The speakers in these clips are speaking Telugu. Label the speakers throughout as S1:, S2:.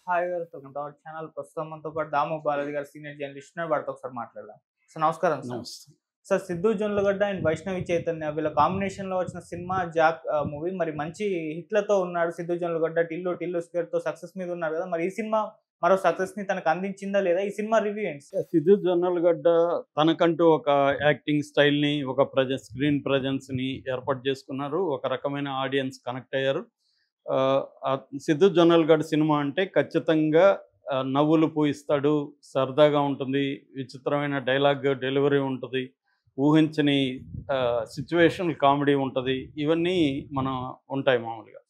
S1: Hi welcome to our channel. ప్రస్తుతం మనతో పాటు దాము బాలాజీ గారు సీనియర్ జర్నలిస్ట్ ఉన్నారు. వారితో ఒకసారి మాట్లాడదాం. సో నమస్కారం సార్.
S2: నమస్తే.
S1: సార్, సిద్ధు జొన్నలగడ్డ అండ్ వైష్ణవి చైతన్య వీళ్ళ కాంబినేషన్‌లో వచ్చిన సినిమా 'జాక్' మూవీ మరి మంచి హిట్‌లతో ఉన్నాడు. సిద్ధు జొన్నలగడ్డ 'టిల్లు స్క్వేర్‌తో' సక్సెస్ మీద ఉన్నారు కదా! మరి ఈ సినిమా మరో సక్సెస్‌ని తనకు అందించిందా లేదా? ఈ సినిమా రివ్యూ ఏంటి సార్?
S2: సిద్ధు జొన్నలగడ్డ తనకంటూ ఒక యాక్టింగ్ స్టైల్‌ని, ఒక స్క్రీన్ ప్రెజెన్స్‌ని ఏర్పాటు చేసుకున్నారు. ఒక రకమైన ఆడియన్స్ కనెక్ట్ అయ్యారు. సిద్ధు జొన్నలగడ్డ సినిమా అంటే ఖచ్చితంగా నవ్వులు పూయిస్తాడు, సరదాగా ఉంటుంది, విచిత్రమైన డైలాగ్ డెలివరీ ఉంటది, ఊహించని సిట్యుయేషనల్ కామెడీ ఉంటది. ఇవన్నీ మనం ఉంటాయి మామూలుగా.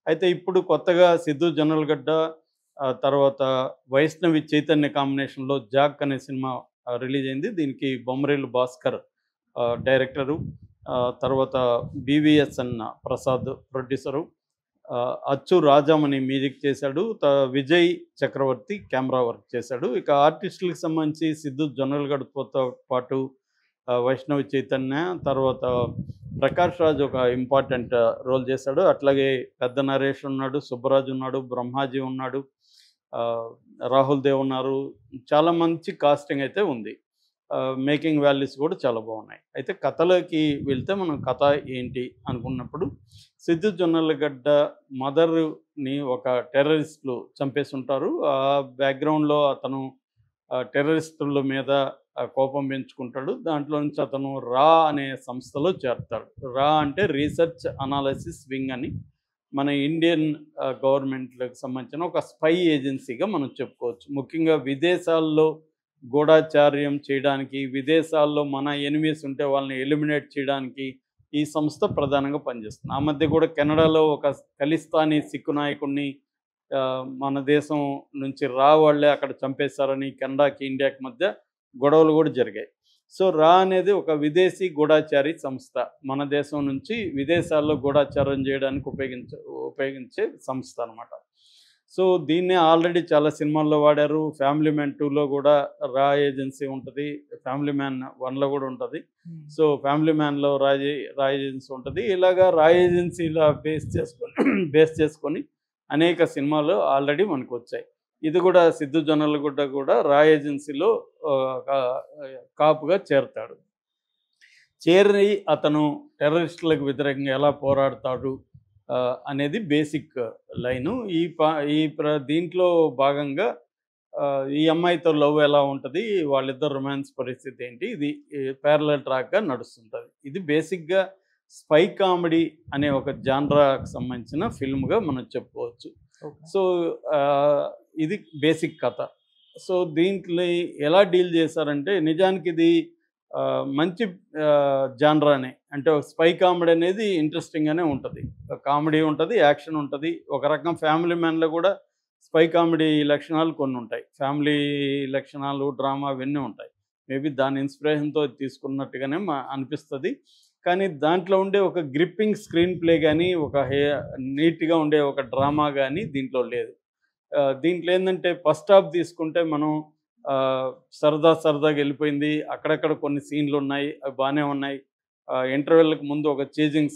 S2: అయితే ఇప్పుడు కొత్తగా సిద్ధు జొన్నలగడ్డ తర్వాత వైష్ణవి చైతన్య కాంబినేషన్‌లో 'జాక్' అనే సినిమా రిలీజ్ అయింది. దీనికి బొమ్మరిల్లు భాస్కర్ డైరెక్టరు. తర్వాత బీవీఎస్ఎన్ ప్రసాద్ ప్రొడ్యూసరు. అచ్చు రాజామణి మ్యూజిక్ చేశాడు. విజయ్ చక్రవర్తి కెమెరా వర్క్ చేశాడు. ఇక ఆర్టిస్టులకు సంబంధించి సిద్ధు జొన్నలగడ్డతో పాటు వైష్ణవి చైతన్య, తర్వాత ప్రకాష్ రాజ్ ఒక ఇంపార్టెంట్ రోల్ చేశాడు. అట్లాగే పెద్ద నరేష్ ఉన్నాడు, సుబ్బరాజు ఉన్నాడు, బ్రహ్మాజీ ఉన్నాడు, రాహుల్ దేవ్ ఉన్నారు. చాలా మంచి కాస్టింగ్ అయితే ఉంది. మేకింగ్ వాల్యూస్ కూడా చాలా బాగున్నాయి. అయితే కథలోకి వెళ్తే మనం కథ ఏంటి అనుకున్నప్పుడు, సిద్ధు జొన్నలగడ్డ మదర్‌ని ఒక టెర్రరిస్టులు చంపేసుంటారు. ఆ బ్యాక్‌గ్రౌండ్‌లో అతను టెర్రరిస్టుల మీద కోపం పెంచుకుంటాడు. దాంట్లో నుంచి అతను రా అనే సంస్థలో చేరతాడు. రా అంటే రీసెర్చ్ అనాలిసిస్ వింగ్ అని మన ఇండియన్ గవర్నమెంట్‌కి సంబంధించిన ఒక స్పై ఏజెన్సీగా మనం చెప్పుకోవచ్చు. ముఖ్యంగా విదేశాల్లో గూఢచార్యం చేయడానికి, విదేశాల్లో మన ఎనిమీస్ ఉంటే వాళ్ళని ఎలిమినేట్ చేయడానికి ఈ సంస్థ ప్రధానంగా పనిచేస్తుంది. ఆ మధ్య కూడా కెనడాలో ఒక ఖలిస్తానీ సిక్కు నాయకుడిని మన దేశం నుంచి రా వాళ్ళే అక్కడ చంపేశారని కెనడాకి, ఇండియాకి మధ్య గొడవలు కూడా జరిగాయి. సో రా అనేది ఒక విదేశీ గూఢచారి సంస్థ. మన దేశం నుంచి విదేశాల్లో గూఢచారం చేయడానికి ఉపయోగించే సంస్థ అనమాట. సో దీన్నే ఆల్రెడీ చాలా సినిమాల్లో వాడారు. 'ఫ్యామిలీ మ్యాన్ 2'లో కూడా రా ఏజెన్సీ ఉంటది. 'ఫ్యామిలీ మ్యాన్ 1'లో కూడా ఉంటది. సో 'ఫ్యామిలీ మ్యాన్‌లో రా ఏజెన్సీ ఉంటది. ఇలాగా రా ఏజెన్సీలా బేస్ చేసుకొని అనేక సినిమాలు ఆల్రెడీ మనకొచ్చాయి. ఇది కూడా సిద్ధు జొన్నలగడ్డ కూడా రా ఏజెన్సీలో కాపుగా చేరతాడు. చేరి అతను టెర్రరిస్టులకు వ్యతిరేకంగా ఎలా పోరాడతాడు అనేది బేసిక్ లైను. దీంట్లో భాగంగా ఈ అమ్మాయితో లవ్ ఎలా ఉంటుంది, వాళ్ళిద్దరు రొమాన్స్ పరిస్థితి ఏంటి, ఇది ప్యారలల్ ట్రాక్‌గా నడుస్తుంటది. ఇది బేసిక్‌గా స్పై కామెడీ అనే ఒక జాన్రాకి సంబంధించిన ఫిల్మ్‌గా మనం చెప్పుకోవచ్చు. సో ఇది బేసిక్ కథ. సో దీంట్లో ఎలా డీల్ చేశారంటే, నిజానికి ఇది మంచి జాన్రానే. అంటే స్పై కామెడీ అనేది ఇంట్రెస్టింగ్‌గానే ఉంటది. కామెడీ ఉంటది, యాక్షన్ ఉంటది. ఒక రకం 'ఫ్యామిలీ మ్యాన్‌లో' కూడా స్పై కామెడీ లక్షణాలు కొన్ని ఉంటాయి. ఫ్యామిలీ లక్షణాలు, డ్రామా ఇవన్నీ ఉంటాయి. మేబీ దాని ఇన్స్పిరేషన్‌తో తీసుకున్నట్టుగానే అనిపిస్తది. కానీ దాంట్లో ఉండే ఒక గ్రిప్పింగ్ స్క్రీన్ ప్లే గానీ, ఒక నీట్‌గా ఉండే ఒక డ్రామా గానీ దీంట్లో లేదు. దీంట్లో ఏందంటే ఫస్ట్ హాఫ్ తీసుకుంటే మనం సరదాగా వెళ్ళిపోయింది. అక్కడక్కడ కొన్ని సీన్‌లున్నాయి. అవి బానే ఉన్నాయి. ఇంటర్వెల్‌కి ముందు ఒక చేజింగ్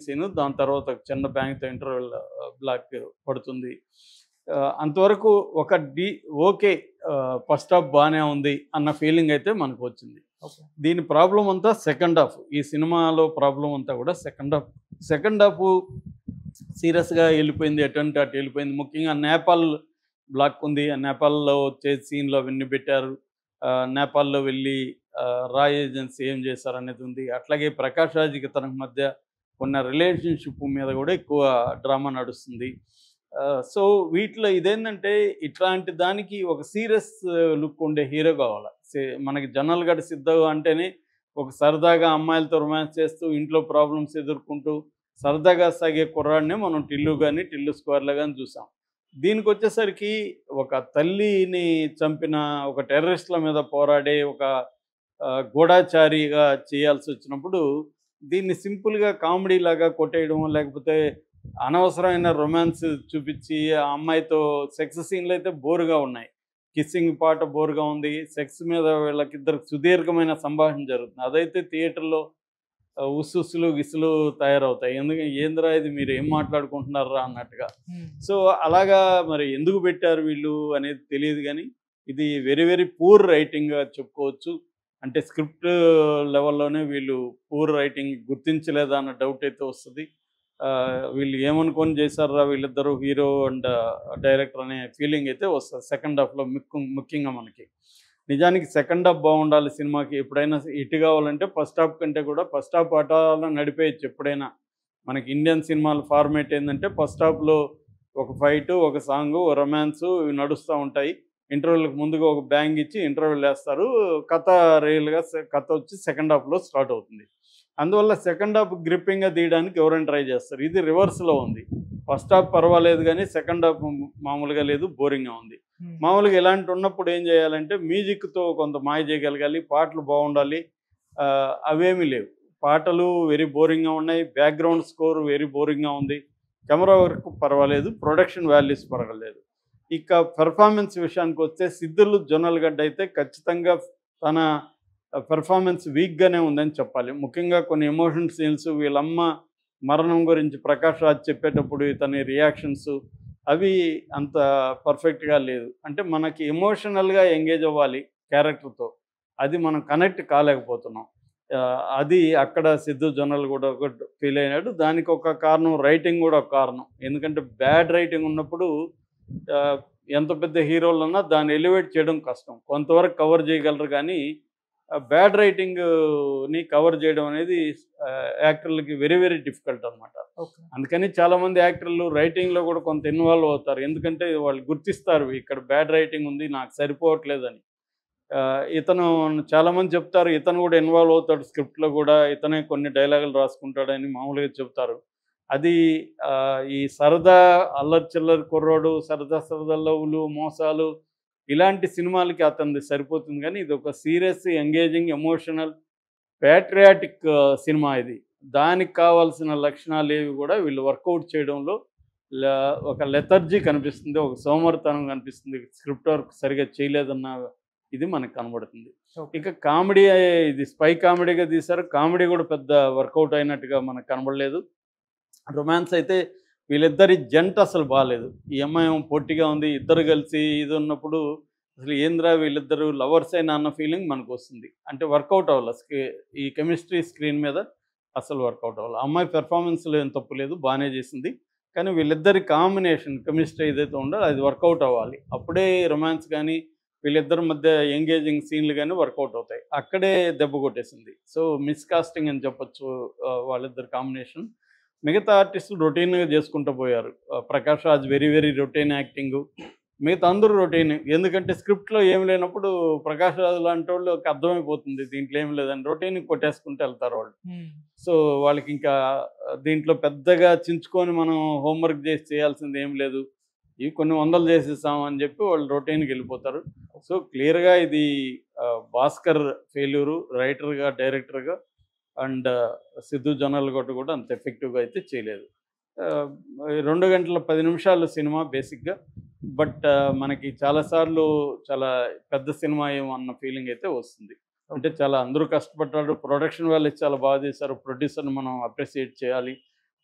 S2: సీను. దాని తర్వాత ఒక చిన్న బ్యాంగ్‌తో ఇంటర్వెల్ బ్లాక్ పడుతుంది. అంతవరకు ఒక ఓకే. ఫస్ట్ హాఫ్ బానే ఉంది అన్న ఫీలింగ్ అయితే మనకు వచ్చింది. దీని ప్రాబ్లమ్ అంతా సెకండ్ హాఫ్. ఈ సినిమాలో ప్రాబ్లమ్ అంతా కూడా సెకండ్ హాఫ్. సెకండ్ హాఫు సీరియస్‌గా వెళ్ళిపోయింది. ఎటంటే అటు వెళ్ళిపోయింది. ముఖ్యంగా నేపాల్ బ్లాక్ ఉంది. ఆ నేపాల్‌లో వచ్చే సీన్‌లు అవన్నీ పెట్టారు. నేపాల్‌లో వెళ్ళి రా ఏజెన్సీ ఏం చేశారనేది ఉంది. అట్లాగే ప్రకాష్ రాజ్‌కి తనకు మధ్య ఉన్న రిలేషన్‌షిప్ మీద కూడా ఎక్కువ డ్రామా నడుస్తుంది. సో వీటిలో ఇదేంటంటే, ఇట్లాంటి దానికి ఒక సీరియస్ లుక్ ఉండే హీరో కావాల. మనకి జొన్నలగడ్డ సిద్ధు అంటేనే ఒక సరదాగా అమ్మాయిలతో రొమాన్స్ చేస్తూ, ఇంట్లో ప్రాబ్లమ్స్ ఎదుర్కొంటూ సరదాగా సాగే కుర్రాడినే మనం టిల్లు స్క్వేర్‌లో గాని చూసాం. దీనికొచ్చేసరికి ఒక తల్లిని చంపిన ఒక టెర్రరిస్ట్‌ల మీద పోరాడే ఒక గూఢచారిగా చేయాల్సొచ్చినప్పుడు, దీన్ని సింపుల్‌గా కామెడీలాగా కొట్టేయడం, లేకపోతే అనవసరమైన రొమాన్స్ చూపిచ్చి, ఆ అమ్మాయితో సెక్స్ సీన్‌లయితే బోరుగా ఉన్నాయి. కిస్సింగ్ పార్ట్ బోరుగా ఉంది. సెక్స్ మీద వీళ్ళకిద్దరికి సుదీర్ఘమైన సంభాషణ జరుగుతుంది. అదైతే థియేటర్‌లో ఉస్సులు గిసులు తయారవుతాయి. ఎందుకంటే ఏందిరా ఇది మీరు ఏం మాట్లాడుకుంటున్నారా అన్నట్టుగా. సో అలాగా మరి ఎందుకు పెట్టారు వీళ్ళు అనేది తెలియదు కానీ ఇది వెరీ వెరీ పూర్ రైటింగ్గా చెప్పుకోవచ్చు. అంటే స్క్రిప్ట్ లెవెల్లోనే వీళ్ళు పూర్ రైటింగ్ గుర్తించలేదా అన్న డౌట్ అయితే వస్తుంది. వీళ్ళు ఏమనుకొని చేశారా వీళ్ళిద్దరూ హీరో అండ్ డైరెక్టర్ అనే ఫీలింగ్ అయితే వస్తుంది సెకండ్ హాఫ్లో ముఖ్యంగా మనకి. నిజానికి సెకండ్ హాఫ్ బాగుండాలి సినిమాకి. ఎప్పుడైనా హిట్ కావాలంటే ఫస్ట్ హాఫ్ కంటే కూడా ఫస్ట్ హాఫ్ అటాలో నడిపేయచ్చు ఎప్పుడైనా. మనకి ఇండియన్ సినిమాల ఫార్మేట్ ఏంటంటే ఫస్ట్ హాఫ్లో ఒక ఫైటు, ఒక సాంగు, రొమాన్సు ఇవి నడుస్తూ ఉంటాయి. ఇంటర్వెల్కి ముందుగా ఒక బ్యాంగ్ ఇచ్చి ఇంటర్వెల్ వేస్తారు. కథ రియల్గా కథ వచ్చి సెకండ్ హాఫ్లో స్టార్ట్ అవుతుంది. అందువల్ల సెకండ్ హాఫ్ గ్రిప్పింగ్గా తీయడానికి ఎవరైనా ట్రై చేస్తారు. ఇది రివర్స్లో ఉంది. ఫస్ట్ హాఫ్ పర్వాలేదు కానీ సెకండ్ హాఫ్ మామూలుగా లేదు, బోరింగ్గా ఉంది. మామూలుగా ఇలాంటి ఉన్నప్పుడు ఏం చేయాలంటే మ్యూజిక్తో కొంత మాయ చేయగలగాలి, పాటలు బాగుండాలి. అవేమీ లేవు. పాటలు వెరీ బోరింగ్గా ఉన్నాయి, బ్యాక్గ్రౌండ్ స్కోర్ వెరీ బోరింగ్గా ఉంది, కెమెరా వర్క్ పర్వాలేదు, ప్రొడక్షన్ వాల్యూస్ పర్వాలేదు. ఇక పెర్ఫార్మెన్స్ విషయానికి వస్తే సిద్ధులు జొన్నలగడ్డ అయితే ఖచ్చితంగా తన పెర్ఫార్మెన్స్ వీక్గానే ఉందని చెప్పాలి. ముఖ్యంగా కొన్ని ఎమోషన్ సీన్స్, వీళ్ళమ్మ మరణం గురించి ప్రకాష్ రాజ్ చెప్పేటప్పుడు ఇతని రియాక్షన్స్ అవి అంత పర్ఫెక్ట్గా లేదు. అంటే మనకి ఎమోషనల్గా ఎంగేజ్ అవ్వాలి క్యారెక్టర్తో, అది మనం కనెక్ట్ కాలేకపోతున్నాం. అది అక్కడ సిద్ధు జొన్నలు కూడా ఒక ఫీల్ అయినాడు. దానికి ఒక కారణం రైటింగ్ కూడా ఒక కారణం. ఎందుకంటే బ్యాడ్ రైటింగ్ ఉన్నప్పుడు ఎంత పెద్ద హీరోలన్నా దాన్ని ఎలివేట్ చేయడం కష్టం. కొంతవరకు కవర్ చేయగలరు కానీ బ్యాడ్ రైటింగ్ని కవర్ చేయడం అనేది యాక్టర్లకి వెరీ వెరీ డిఫికల్ట్ అనమాట. అందుకని చాలామంది యాక్టర్లు రైటింగ్లో కూడా కొంత ఇన్వాల్వ్ అవుతారు. ఎందుకంటే వాళ్ళు గుర్తిస్తారు ఇక్కడ బ్యాడ్ రైటింగ్ ఉంది, నాకు సరిపోవట్లేదని. ఇతను చాలామంది చెప్తారు ఇతను కూడా ఇన్వాల్వ్ అవుతాడు స్క్రిప్ట్లో కూడా, ఇతనే కొన్ని డైలాగులు రాసుకుంటాడని మామూలుగా చెప్తారు. అది ఈ సరదా అల్లరి చిల్లరి కుర్రోడు, సరదా సరదా లవ్లు, మోసాలు ఇలాంటి సినిమాలకి అతనిది సరిపోతుంది. కానీ ఇది ఒక serious, engaging, emotional, patriotic cinema ఇది. దానికి కావాల్సిన లక్షణాలు ఏవి కూడా వీళ్ళు వర్కౌట్ చేయడంలో ఒక లెథర్జీ కనిపిస్తుంది, ఒక సోమరితనం కనిపిస్తుంది. స్క్రిప్ట్ వర్క్ సరిగా చేయలేదన్న ఇది మనకు కనబడుతుంది. ఇక కామెడీ, ఇది స్పై కామెడీగా తీశారు. కామెడీ కూడా పెద్ద వర్కౌట్ అయినట్టుగా మనకు కనబడలేదు. రొమాన్స్ అయితే వీళ్ళిద్దరి జంట అసలు బాగాలేదు. ఈ అమ్మాయి ఏమో పొట్టిగా ఉంది, ఇద్దరు కలిసి ఇది ఉన్నప్పుడు అసలు ఏంద్రా వీళ్ళిద్దరు లవర్స్ అయినా అన్న ఫీలింగ్ మనకు వస్తుంది. అంటే వర్కౌట్ అవ్వాలి, ఈ కెమిస్ట్రీ స్క్రీన్ మీద అసలు వర్కౌట్ అవ్వాలి. అమ్మాయి పెర్ఫార్మెన్స్లో ఏం తప్పు లేదు, బాగానే చేసింది. కానీ వీళ్ళిద్దరి కాంబినేషన్ కెమిస్ట్రీ ఏదైతే ఉందో అది వర్కౌట్ అవ్వాలి. అప్పుడే రొమాన్స్ కానీ వీళ్ళిద్దరి మధ్య ఎంగేజింగ్ సీన్లు కానీ వర్కౌట్ అవుతాయి. అక్కడే దెబ్బ కొట్టేసింది. సో మిస్కాస్టింగ్ అని చెప్పొచ్చు వాళ్ళిద్దరు కాంబినేషన్. మిగతా ఆర్టిస్టులు రొటీన్గా చేసుకుంటూ పోయారు. Prakash Raj very very routine acting, మిగతా అందరూ రొటీన్. ఎందుకంటే స్క్రిప్ట్లో ఏం లేనప్పుడు ప్రకాష్ రాజ్ లాంటి వాళ్ళకి అర్థమైపోతుంది దీంట్లో ఏం లేదని, రొటీన్ కొట్టేసుకుంటూ వెళ్తారు వాళ్ళు. సో వాళ్ళకి ఇంకా దీంట్లో పెద్దగా చించుకొని మనం హోంవర్క్ చేసి చేయాల్సింది ఏం లేదు, ఇవి కొన్ని వందలు చేసేసాం అని చెప్పి వాళ్ళు రొటీన్కి వెళ్ళిపోతారు. సో క్లియర్గా ఇది భాస్కర్ ఫెయిల్యూరు, రైటర్గా, డైరెక్టర్గా. అండ్ సిద్ధు జొన్నలగడ్డ కూడా అంత ఎఫెక్టివ్గా అయితే చేయలేదు. 2 గంటల 10 నిమిషాలు సినిమా బేసిక్గా. బట్ మనకి చాలాసార్లు చాలా పెద్ద సినిమా ఏమో అన్న ఫీలింగ్ అయితే వస్తుంది. అంటే చాలా అందరూ కష్టపడ్డారు, ప్రొడక్షన్ వాళ్ళు చాలా బాగా చేశారు, ప్రొడ్యూసర్ని మనం అప్రిషియేట్ చేయాలి.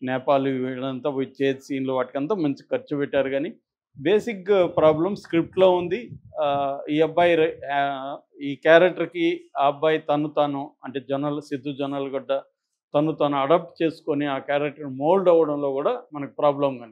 S2: నేపాల్ వీళ్ళంతా పోయి చేతి సీన్లు వాటికంతా మంచి ఖర్చు పెట్టారు. కానీ బేసిక్ ప్రాబ్లం స్క్రిప్ట్లో ఉంది. ఈ అబ్బాయి ఈ క్యారెక్టర్కి ఆ అబ్బాయి తాను అంటే సిద్ధు జొన్నలగడ్డ తాను అడాప్ట్ చేసుకొని ఆ క్యారెక్టర్ మోల్డ్ అవ్వడంలో కూడా మనకు ప్రాబ్లం కనిపిస్తుంది.